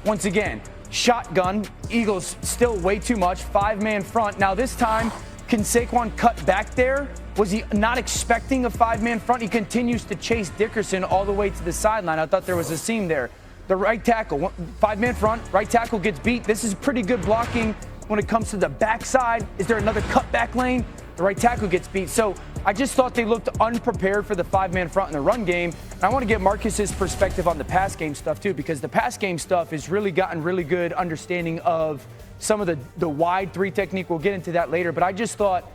Once again, shotgun, Eagles still way too much, 5-man front. Now this time, can Saquon cut back there? Was he not expecting a 5-man front? He continues to chase Dickerson all the way to the sideline. I thought there was a seam there. The right tackle, 5-man front, right tackle gets beat. This is pretty good blocking when it comes to the backside. Is there another cutback lane? The right tackle gets beat. So I just thought they looked unprepared for the 5-man front in the run game. And I want to get Marcus's perspective on the pass game stuff too, because the pass game stuff has really gotten really good understanding of some of the wide 3 technique. We'll get into that later. But I just thought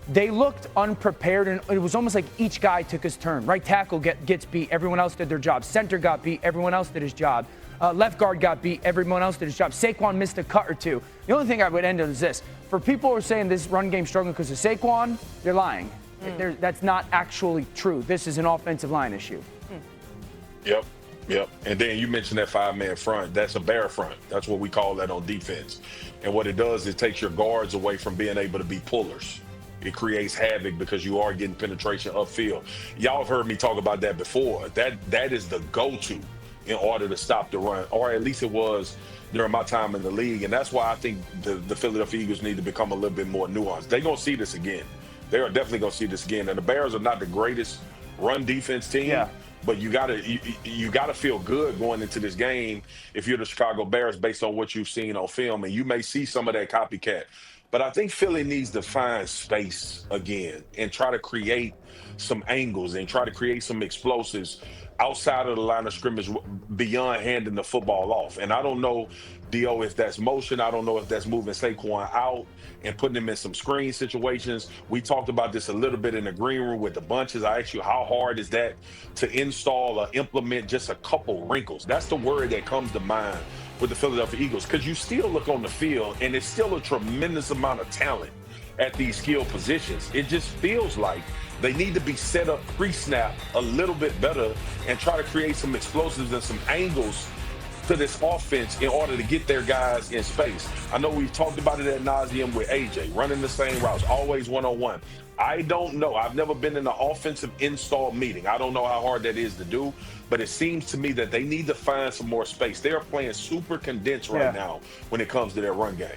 they looked unprepared, and it was almost like each guy took his turn. Right tackle gets beat. Everyone else did their job. Center got beat. Everyone else did his job. Left guard got beat. Everyone else did his job. Saquon missed a cut or two. The only thing I would end on is this. For people who are saying this run game struggling because of Saquon, you're lying. That's not actually true. This is an offensive line issue. Yep. And then you mentioned that 5-man front. That's a bear front. That's what we call that on defense. And what it does, it takes your guards away from being able to be pullers. It creates havoc because you are getting penetration upfield. Y'all have heard me talk about that before. That is the go-to in order to stop the run, or at least it was during my time in the league. And that's why I think the Philadelphia Eagles need to become a little bit more nuanced. They're going to see this again. They are definitely going to see this again. And the Bears are not the greatest run defense team. Yeah. But you gotta feel good going into this game if you're the Chicago Bears based on what you've seen on film, and you may see some of that copycat. But I think Philly needs to find space again and try to create some angles and try to create some explosives outside of the line of scrimmage beyond handing the football off. And I don't know, D.O., if that's motion. I don't know if that's moving Saquon out and putting him in some screen situations. We talked about this a little bit in the green room with the bunches. I asked you, how hard is that to install or implement just a couple wrinkles? That's the word that comes to mind with the Philadelphia Eagles, because you still look on the field and it's still a tremendous amount of talent at these skill positions. It just feels like they need to be set up pre-snap a little bit better and try to create some explosives and some angles to this offense in order to get their guys in space. I know we've talked about it ad nauseum with AJ, running the same routes, always one-on-one. I don't know. I've never been in an offensive install meeting. I don't know how hard that is to do, but it seems to me that they need to find some more space. They are playing super condensed right now when it comes to their run game.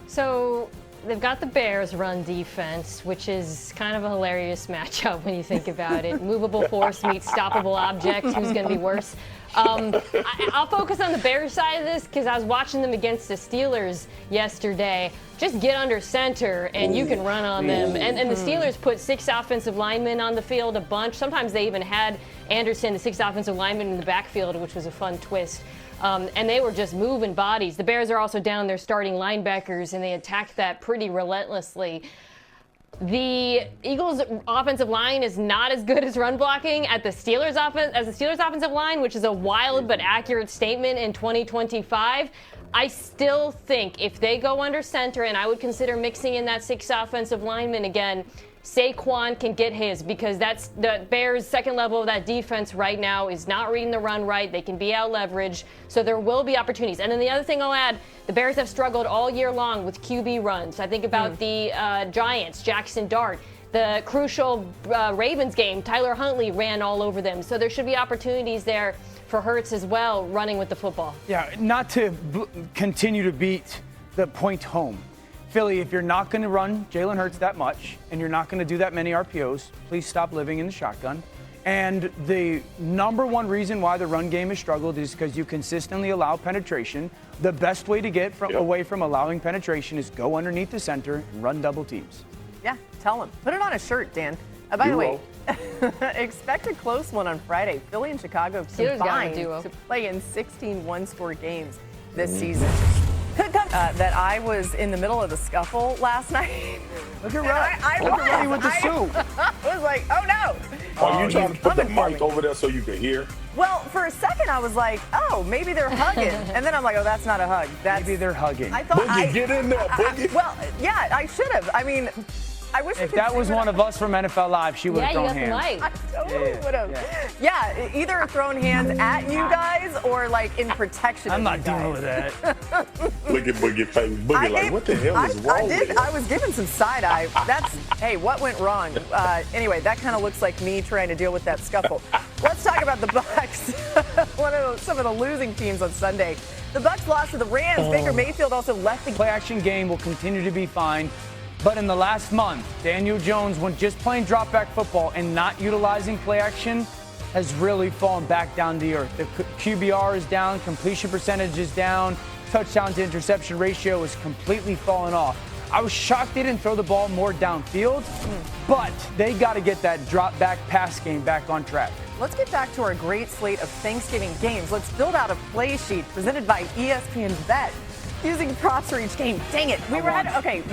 So they've got the Bears run defense, which is kind of a hilarious matchup when you think about it. Movable force meets stoppable object. Who's going to be worse? I'll focus on the Bears side of this because I was watching them against the Steelers yesterday. Just get under center and you can run on them. And the Steelers put 6 offensive linemen on the field, a bunch. Sometimes they even had Anderson, the 6th offensive lineman, in the backfield, which was a fun twist. And they were just moving bodies. The Bears are also down their starting linebackers, and they attacked that pretty relentlessly. The Eagles' offensive line is not as good as run blocking as the Steelers' offensive line, which is a wild but accurate statement in 2025. I still think if they go under center, and I would consider mixing in that 6 offensive linemen again, Saquon can get his, because that's the Bears' second level of that defense right now is not reading the run right. They can be out leveraged, so there will be opportunities. And then the other thing I'll add, the Bears have struggled all year long with QB runs. I think about the Giants, Jackson Dart. The crucial Ravens game, Tyler Huntley ran all over them. So there should be opportunities there for Hurts as well, running with the football. Yeah, not to continue to beat the point home. Philly, if you're not going to run Jalen Hurts that much and you're not going to do that many RPOs, please stop living in the shotgun. And the number one reason why the run game has struggled is because you consistently allow penetration. The best way to get away from allowing penetration is go underneath the center and run double teams. Yeah, tell them. Put it on a shirt, Dan. By the way, expect a close one on Friday. Philly and Chicago combined to play in 16 one-score games this season. Could come that I was in the middle of the scuffle last night. Look at Redick with the soup. I was like, oh no. Are you trying to put the mic over there so you can hear? Well, for a second I was like, oh, maybe they're hugging. And then I'm like, oh, that's not a hug. Maybe they're hugging. I thought Boogie, get in there, Boogie. Well, yeah, I should have. I mean, I wish if that was one of us from NFL Live, she would have thrown hands. I totally would have. Yeah, either thrown hands at you guys or like in protection. I'm not dealing with that. Look at Boogie face. Boogie like, what the hell is wrong with you? I was given some side eye. Hey, what went wrong? Anyway, that kind of looks like me trying to deal with that scuffle. Let's talk about the Bucs. some of the losing teams on Sunday. The Bucs lost to the Rams. Baker Mayfield also left the play action game will continue to be fine. But in the last month, Daniel Jones, when just playing drop back football and not utilizing play action, has really fallen back down to earth. The QBR is down, completion percentage is down, touchdown to interception ratio is completely fallen off. I was shocked they didn't throw the ball more downfield, but they got to get that drop back pass game back on track. Let's get back to our great slate of Thanksgiving games. Let's build out a play sheet presented by ESPN Bet. Using props for each game. Dang it. We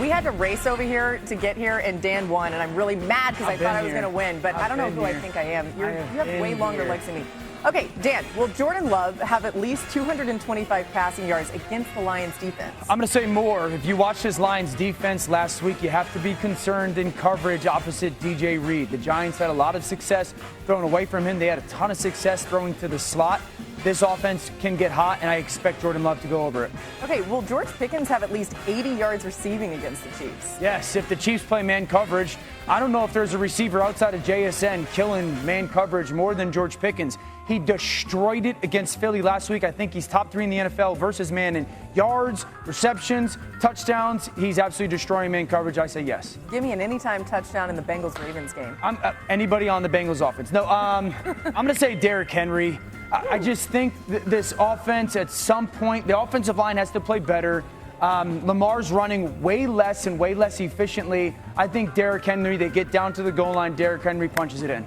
had to race over here to get here, and Dan won, and I'm really mad because I thought I was going to win, but I don't know who I think I am. You have way longer legs than me. Okay, Dan, will Jordan Love have at least 225 passing yards against the Lions defense? I'm going to say more. If you watched this Lions defense last week, you have to be concerned in coverage opposite DJ Reed. The Giants had a lot of success throwing away from him. They had a ton of success throwing to the slot. This offense can get hot, and I expect Jordan Love to go over it. Okay, will George Pickens have at least 80 yards receiving against the Chiefs? Yes, if the Chiefs play man coverage. I don't know if there's a receiver outside of JSN killing man coverage more than George Pickens. He destroyed it against Philly last week. I think he's top 3 in the NFL versus man in yards, receptions, touchdowns. He's absolutely destroying man coverage. I say yes. Give me an anytime touchdown in the Bengals-Ravens game. Anybody on the Bengals offense? No, I'm going to say Derrick Henry. I just think this offense, at some point, the offensive line has to play better. Lamar's running way less and way less efficiently. I think Derrick Henry, they get down to the goal line, Derrick Henry punches it in.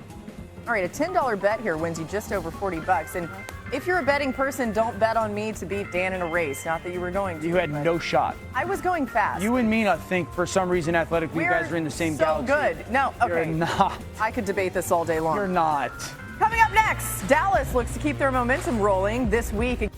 All right, a $10 bet here wins you just over $40. And if you're a betting person, don't bet on me to beat Dan in a race. Not that you were going to. You had no shot. I was going fast. You and me, I think, for some reason, athletically, you guys are in the same galaxy. So good. No, okay. You're not. I could debate this all day long. You're not. Coming up next, Dallas looks to keep their momentum rolling this week.